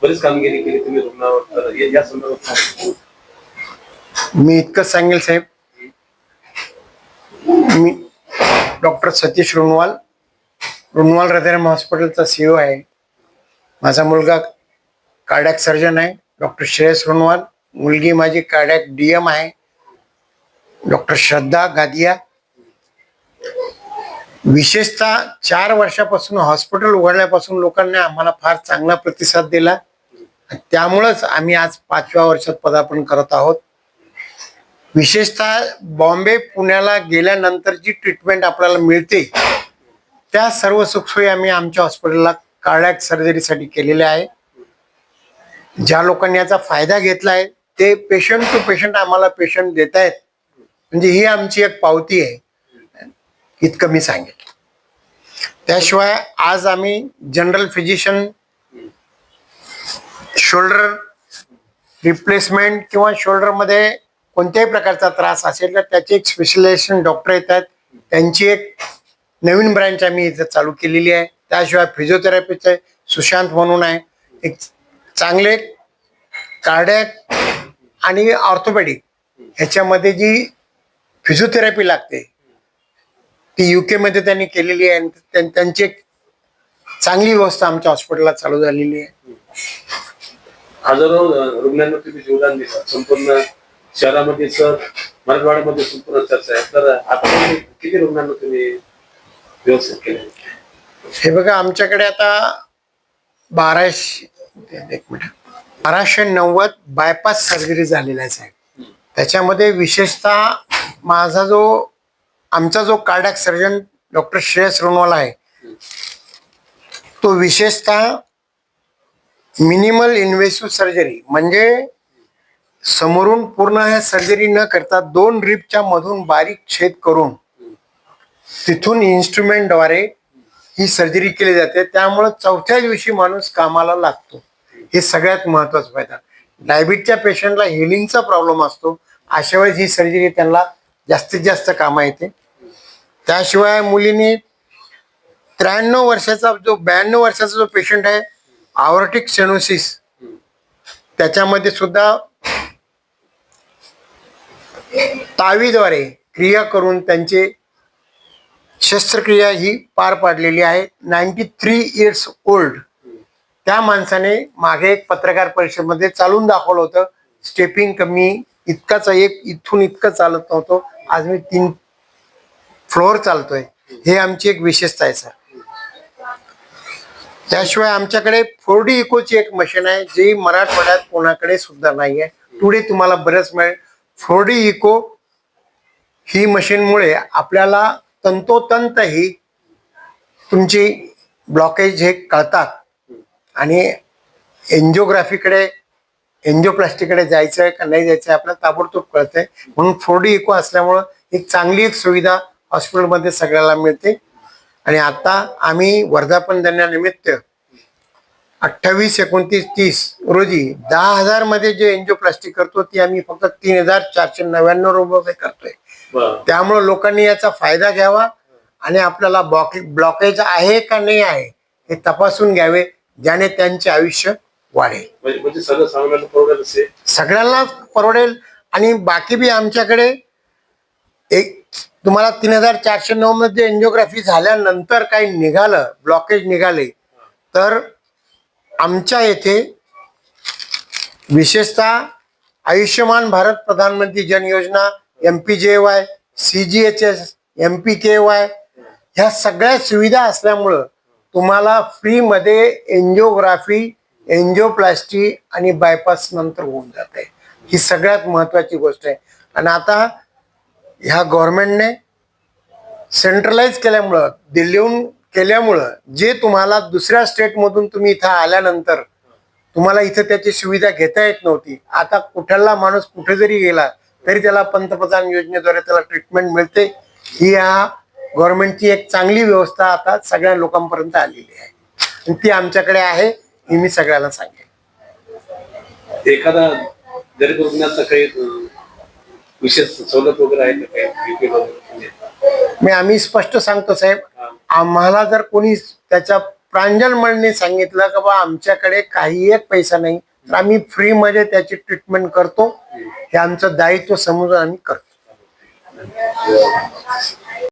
बरीच कामगिरी केली तुम्ही रुग्णावर, तर या संदर्भात मी इतकंच सांगेल साहेब, मी डॉक्टर सतीश रुनवाल, रुनवाल हृदयराम हॉस्पिटलचा CEO आहे. माझा मुलगा कार्डियक सर्जन आहे डॉक्टर श्रेयस रुनवाल, मुलगी माझी कार्डियक DM आहे डॉक्टर श्रद्धा गादिया. विशेषतः 4 वर्षापासून हॉस्पिटल उघडल्यापासून लोकांनी आम्हाला फार चांगला प्रतिसाद दिला. त्यामुळेच आम्ही आज 5व्या वर्षात पदार्पण करत आहोत. विशेषतः बॉम्बे पुण्याला गेल्यानंतर जी ट्रीटमेंट आपल्याला मिळते त्या सर्व सुखसोयी आम्ही आमच्या हॉस्पिटलला कार्डियक सर्जरीसाठी केलेल्या आहे. ज्या लोकांनी याचा फायदा घेतला आहे ते पेशंट टू पेशंट आम्हाला पेशंट देत आहेत, म्हणजे ही आमची एक पावती आहे, इतकं मी सांगेल. त्याशिवाय आज आम्ही जनरल फिजिशियन, शोल्डर रिप्लेसमेंट किंवा शोल्डरमध्ये कोणत्याही प्रकारचा त्रास असेल तर त्याचे एक स्पेशलायझेशन डॉक्टर येतात, त्यांची एक नवीन ब्रँच आम्ही इथं चालू केलेली आहे. त्याशिवाय फिजिओथेरपीचे सुशांत म्हणून आहे, एक चांगले कार्डियक आणि ऑर्थोपेडिक ह्याच्यामध्ये जी फिजिओथेरपी लागते ती UK मध्ये त्यांनी केलेली आहे. त्यांची एक चांगली व्यवस्था आमच्या हॉस्पिटलला चालू झालेली आहे. हजारो रुग्णांना तुम्ही योगदान दिलं, संपूर्ण शहरामध्ये सर मराठवाड्यामध्ये संपूर्ण चर्चा आहे, तर आता किती रुग्णांना तुम्ही व्यवस्थित केले? हे बघा, आमच्याकडे आता 1290 बायपास सर्जरी झालेल्या आहे साहेब. त्याच्यामध्ये विशेषतः आमचा जो cardiac surgeon doctor Shreyas Runwal आहे तो विशेषतः मिनिमल इन्व्हेसिव्ह सर्जरी, म्हणजे समोरून पूर्ण हे सर्जरी न करता 2 रिबच्या मधून बारीक छेद करून तिथून इन्स्ट्रुमेंटद्वारे ही सर्जरी केली जाते. त्यामुळे 4थ्या दिवशी माणूस कामाला लागतो. हे सगळ्यात महत्वाचं फायदा. डायबिटीच्या पेशंटला हिलिंगचा प्रॉब्लेम असतो, अशा वेळेस ही सर्जरी त्यांना जास्तीत जास्त कामा येते. त्याशिवाय मुलींनी 92 वर्षाचा जो पेशंट आहे आवर्टिक स्टेनोसिस, त्याच्यामध्ये सुद्धा तावीद्वारे क्रिया करून त्यांची शस्त्रक्रिया ही पार पाडलेली आहे. 93 इयर्स ओल्ड त्या माणसाने मागे एक पत्रकार परिषदेमध्ये चालून दाखवलं होतं. स्टेपिंग कमी, इतकाच एक इथून इतकं चालत नव्हतं, आज मी 3 फ्लोअर चालतोय. हे आमची एक विशेषता आहे सर. त्याशिवाय आमच्याकडे 4D इकोची एक मशीन आहे जी मराठवाड्यात कोणाकडे सुद्धा नाही आहे. पुढे तुम्हाला बरंच मिळेल. 4D इको ही मशीनमुळे आपल्याला तंतोतंत ही तुमची ब्लॉकेज हे कळतात आणि एन्जिओप्लास्टीकडे जायचं आहे का नाही जायचं आहे आपल्याला ताबडतोब कळतंय. म्हणून 4D इको असल्यामुळं एक चांगली एक सुविधा हॉस्पिटलमध्ये सगळ्याला मिळते. आणि आता आम्ही वर्धापन दिनानिमित्त 28, 29, 30 रोजी 10,000 मध्ये जे एन्जिओप्लास्टी करतो ती आम्ही फक्त 3,499 रुपये करतोय. त्यामुळे लोकांनी याचा फायदा घ्यावा आणि आपल्याला ब्लॉकेज आहे का नाही आहे हे तपासून घ्यावे, ज्याने त्यांचे आयुष्य वाढेल. म्हणजे सगळ्यांना परवडेल. आणि बाकी बी आमच्याकडे एक तुम्हाला 3,409 मध्ये एन्जिओग्राफी झाल्यानंतर काही निघालं, ब्लॉकेज निघाले, तर आमच्या येथे विशेषतः आयुष्यमान भारत प्रधानमंत्री जन योजना, MPJY, CGHS, MPKY ह्या सगळ्या सुविधा असल्यामुळं तुम्हाला फ्रीमध्ये एन्जिओग्राफी, एन्जिओप्लास्टी आणि बायपास नंतर होऊन जाते. ही सगळ्यात महत्वाची गोष्ट आहे. आणि आता ह्या गव्हर्नमेंटने सेंट्रलाइज केल्यामुळं, दिल्लीहून केल्यामुळं, जे तुम्हाला दुसऱ्या स्टेटमधून तुम्ही इथं आल्यानंतर तुम्हाला इथं त्याची सुविधा घेता येत नव्हती, आता कुठला माणूस कुठे जरी गेला तरी त्याला पंतप्रधान योजनेद्वारे त्याला ट्रीटमेंट मिळते. ही या गव्हर्नमेंटची एक चांगली व्यवस्था आता सगळ्या लोकांपर्यंत आलेली आहे आणि ती आमच्याकडे आहे, ही मी सगळ्यांना सांगेन. एखादा गरीब रुग्णाचा काही विशेष सवलत वगैरे आहे का? आम्ही स्पष्ट सांगतो साहेब, आम्हाला जर कोणी त्याच्या प्रांजल मळनी सांगितलं की बा आमच्याकडे काही एक पैसा नाही, तर आम्ही फ्री मध्ये त्याची ट्रीटमेंट करतो, हे आमचं दायित्व समजून आम्ही करतो.